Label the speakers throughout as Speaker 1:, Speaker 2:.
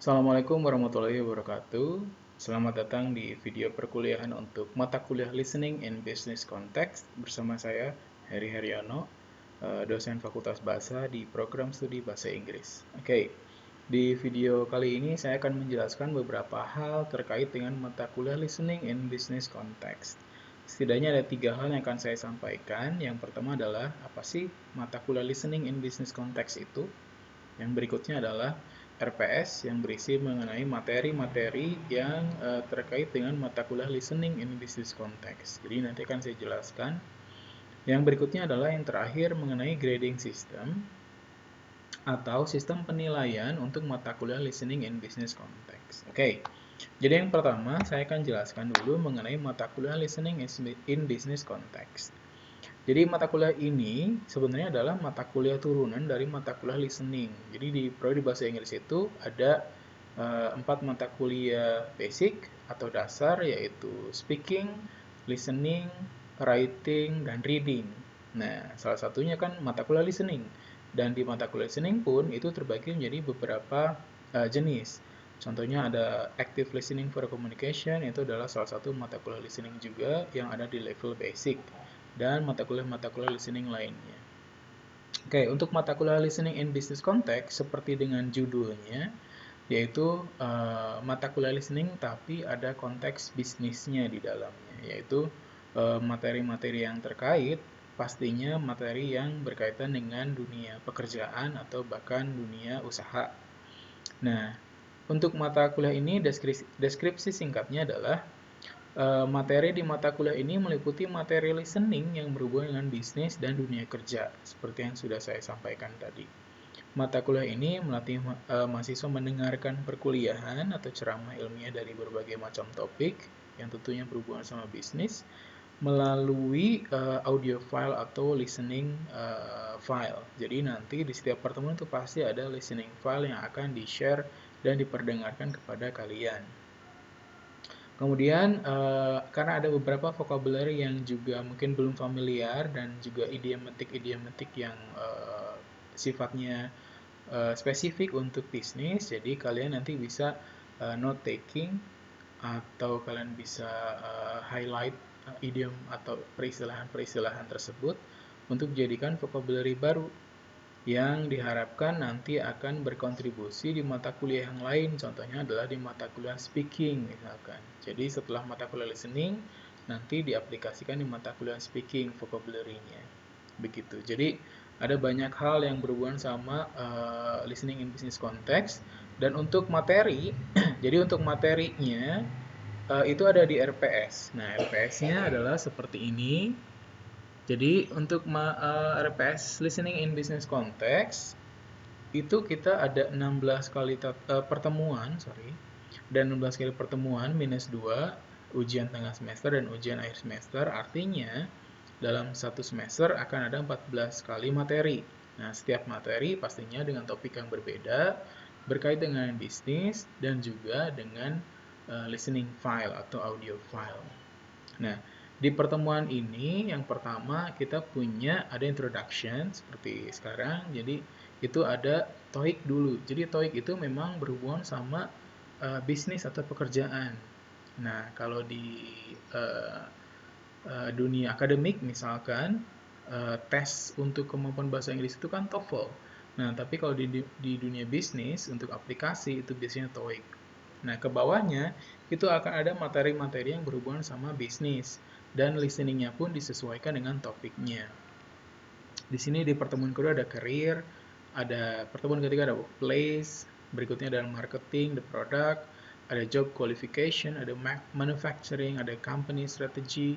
Speaker 1: Assalamualaikum warahmatullahi wabarakatuh. Selamat datang di video perkuliahan untuk mata kuliah Listening in Business Context bersama saya, Heri Haryono, dosen Fakultas Bahasa di program studi Bahasa Inggris. Oke, di video kali ini saya akan menjelaskan beberapa hal terkait dengan mata kuliah Listening in Business Context. Setidaknya ada 3 hal yang akan saya sampaikan. Yang pertama adalah, apa sih mata kuliah Listening in Business Context itu? Yang berikutnya adalah RPS yang berisi mengenai materi-materi yang terkait dengan mata kuliah Listening in Business Context. Jadi nanti akan saya jelaskan. Yang berikutnya adalah yang terakhir mengenai grading system atau sistem penilaian untuk mata kuliah Listening in Business Context. Oke, jadi yang pertama saya akan jelaskan dulu mengenai mata kuliah Listening in Business Context. Jadi mata kuliah ini sebenarnya adalah mata kuliah turunan dari mata kuliah listening. Jadi di prodi bahasa Inggris itu ada 4 mata kuliah basic atau dasar, yaitu speaking, listening, writing, dan reading. Nah, salah satunya kan mata kuliah listening. Dan di mata kuliah listening pun itu terbagi menjadi beberapa jenis. Contohnya ada active listening for communication, itu adalah salah satu mata kuliah listening juga yang ada di level basic, dan mata kuliah listening lainnya. Oke, untuk mata kuliah listening in business context, seperti dengan judulnya, yaitu mata kuliah listening tapi ada konteks bisnisnya di dalamnya, yaitu materi-materi yang terkait, pastinya materi yang berkaitan dengan dunia pekerjaan atau bahkan dunia usaha. Nah, untuk mata kuliah ini deskripsi singkatnya adalah materi di mata kuliah ini meliputi materi listening yang berhubungan dengan bisnis dan dunia kerja, seperti yang sudah saya sampaikan tadi. Mata kuliah ini melatih mahasiswa mendengarkan perkuliahan atau ceramah ilmiah dari berbagai macam topik yang tentunya berhubungan sama bisnis melalui audio file atau listening file. Jadi nanti di setiap pertemuan itu pasti ada listening file yang akan di-share dan diperdengarkan kepada kalian. Kemudian, karena ada beberapa vocabulary yang juga mungkin belum familiar dan juga idiomatik yang sifatnya spesifik untuk bisnis, jadi kalian nanti bisa note taking atau kalian bisa highlight idiom atau peristilahan-peristilahan tersebut untuk jadikan vocabulary baru yang diharapkan nanti akan berkontribusi di mata kuliah yang lain. Contohnya adalah di mata kuliah speaking misalkan. Jadi setelah mata kuliah listening, nanti diaplikasikan di mata kuliah speaking vocabulary-nya. Begitu. Jadi ada banyak hal yang berhubungan sama listening in business context. Dan untuk materi, jadi untuk materinya itu ada di RPS. Nah, RPS-nya adalah seperti ini. Jadi untuk RPS Listening in Business Context itu kita ada 16 kali pertemuan, dan 16 kali pertemuan minus 2, ujian tengah semester dan ujian akhir semester. Artinya dalam satu semester akan ada 14 kali materi. Nah, setiap materi pastinya dengan topik yang berbeda, berkait dengan bisnis dan juga dengan listening file atau audio file. Nah, di pertemuan ini yang pertama kita punya ada introduction seperti sekarang. Jadi itu ada TOEIC dulu. Jadi TOEIC itu memang berhubungan sama bisnis atau pekerjaan. Nah, kalau di dunia akademik misalkan tes untuk kemampuan bahasa Inggris itu kan TOEFL. Nah, tapi kalau di dunia bisnis untuk aplikasi itu biasanya TOEIC. Nah, ke bawahnya itu akan ada materi-materi yang berhubungan sama bisnis dan listeningnya pun disesuaikan dengan topiknya. Di sini di pertemuan kedua ada career, ada pertemuan ketiga ada workplace, berikutnya ada marketing, the product, ada job qualification, ada manufacturing, ada company strategy,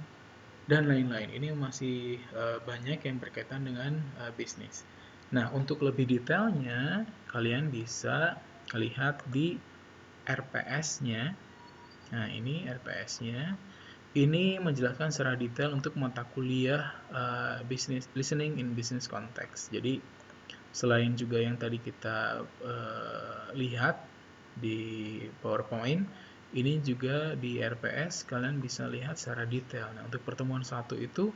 Speaker 1: dan lain-lain. Ini masih banyak yang berkaitan dengan bisnis. Nah, untuk lebih detailnya, kalian bisa lihat di RPS-nya. Nah, ini RPS-nya. Ini menjelaskan secara detail untuk mata kuliah business listening in business context. Jadi, selain juga yang tadi kita lihat di PowerPoint, ini juga di RPS kalian bisa lihat secara detail. Nah, untuk pertemuan 1 itu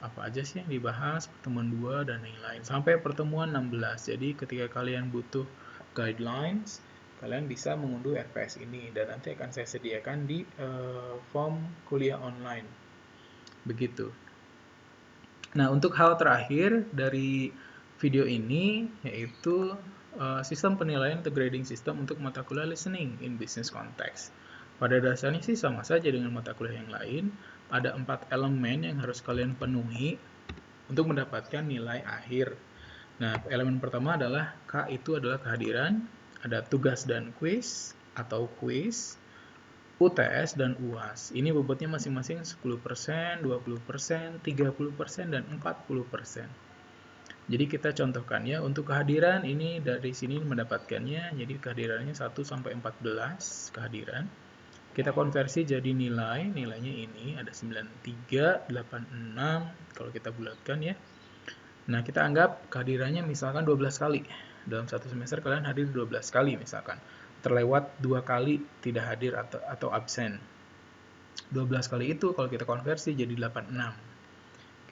Speaker 1: apa aja sih yang dibahas, pertemuan 2 dan lain-lain sampai pertemuan 16. Jadi ketika kalian butuh guidelines, kalian bisa mengunduh RPS ini dan nanti akan saya sediakan di form kuliah online. Begitu. Nah, untuk hal terakhir dari video ini yaitu sistem penilaian atau grading system untuk mata kuliah listening in business context. Pada dasarnya sih sama saja dengan mata kuliah yang lain. Ada 4 elemen yang harus kalian penuhi untuk mendapatkan nilai akhir. Nah, elemen pertama adalah K, itu adalah kehadiran, ada tugas dan kuis atau kuis, UTS dan UAS. Ini bobotnya masing-masing 10%, 20%, 30%, dan 40%. Jadi kita contohkan ya, untuk kehadiran ini dari sini mendapatkannya, jadi kehadirannya 1 sampai 14 kehadiran. Kita konversi jadi nilainya ini ada 9386 kalau kita bulatkan ya. Nah, kita anggap kehadirannya misalkan 12 kali. Dalam satu semester kalian hadir 12 kali misalkan. Terlewat 2 kali tidak hadir atau absen. 12 kali itu kalau kita konversi jadi 86.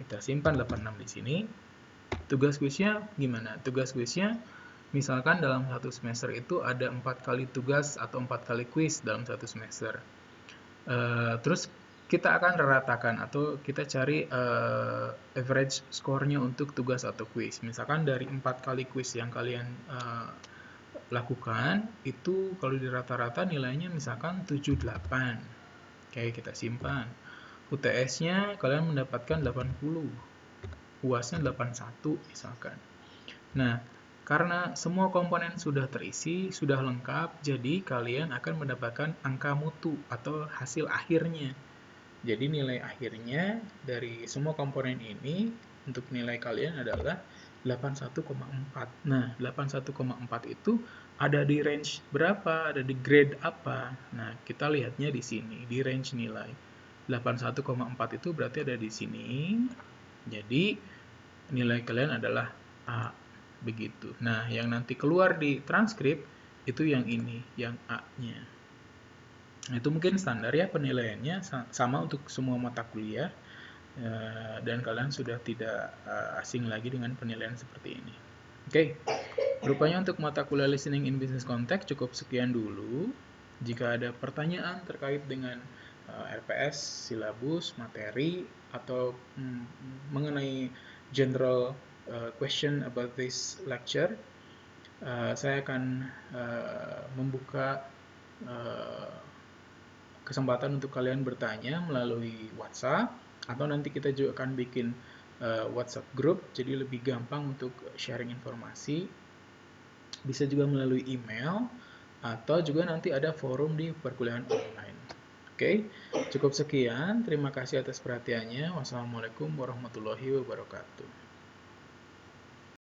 Speaker 1: Kita simpan 86 di sini. Tugas kuisnya gimana? Tugas kuisnya misalkan dalam satu semester itu ada 4 kali tugas atau 4 kali kuis dalam satu semester. Terus kita akan ratakan atau kita cari average skornya untuk tugas atau kuis. Misalkan dari 4 kali kuis yang kalian lakukan, itu kalau di rata-rata nilainya misalkan 78. Oke, kita simpan. UTS-nya kalian mendapatkan 80. UAS-nya 81 misalkan. Nah, karena semua komponen sudah terisi, sudah lengkap, jadi kalian akan mendapatkan angka mutu atau hasil akhirnya. Jadi nilai akhirnya dari semua komponen ini untuk nilai kalian adalah 81,4. Nah, 81,4 itu ada di range berapa? Ada di grade apa? Nah, kita lihatnya di sini, di range nilai. 81,4 itu berarti ada di sini. Jadi, nilai kalian adalah A. Begitu. Nah, yang nanti keluar di transkrip itu yang ini, yang A-nya. Nah, itu mungkin standar ya penilaiannya sama untuk semua mata kuliah dan kalian sudah tidak asing lagi dengan penilaian seperti ini. Oke, rupanya untuk mata kuliah listening in business context cukup sekian dulu. Jika ada pertanyaan terkait dengan RPS, silabus, materi, atau mengenai general question about this lecture, saya akan membuka kesempatan untuk kalian bertanya melalui WhatsApp, atau nanti kita juga akan bikin WhatsApp group, jadi lebih gampang untuk sharing informasi. Bisa juga melalui email, atau juga nanti ada forum di perkuliahan online. Oke, cukup sekian. Terima kasih atas perhatiannya. Wassalamualaikum warahmatullahi wabarakatuh.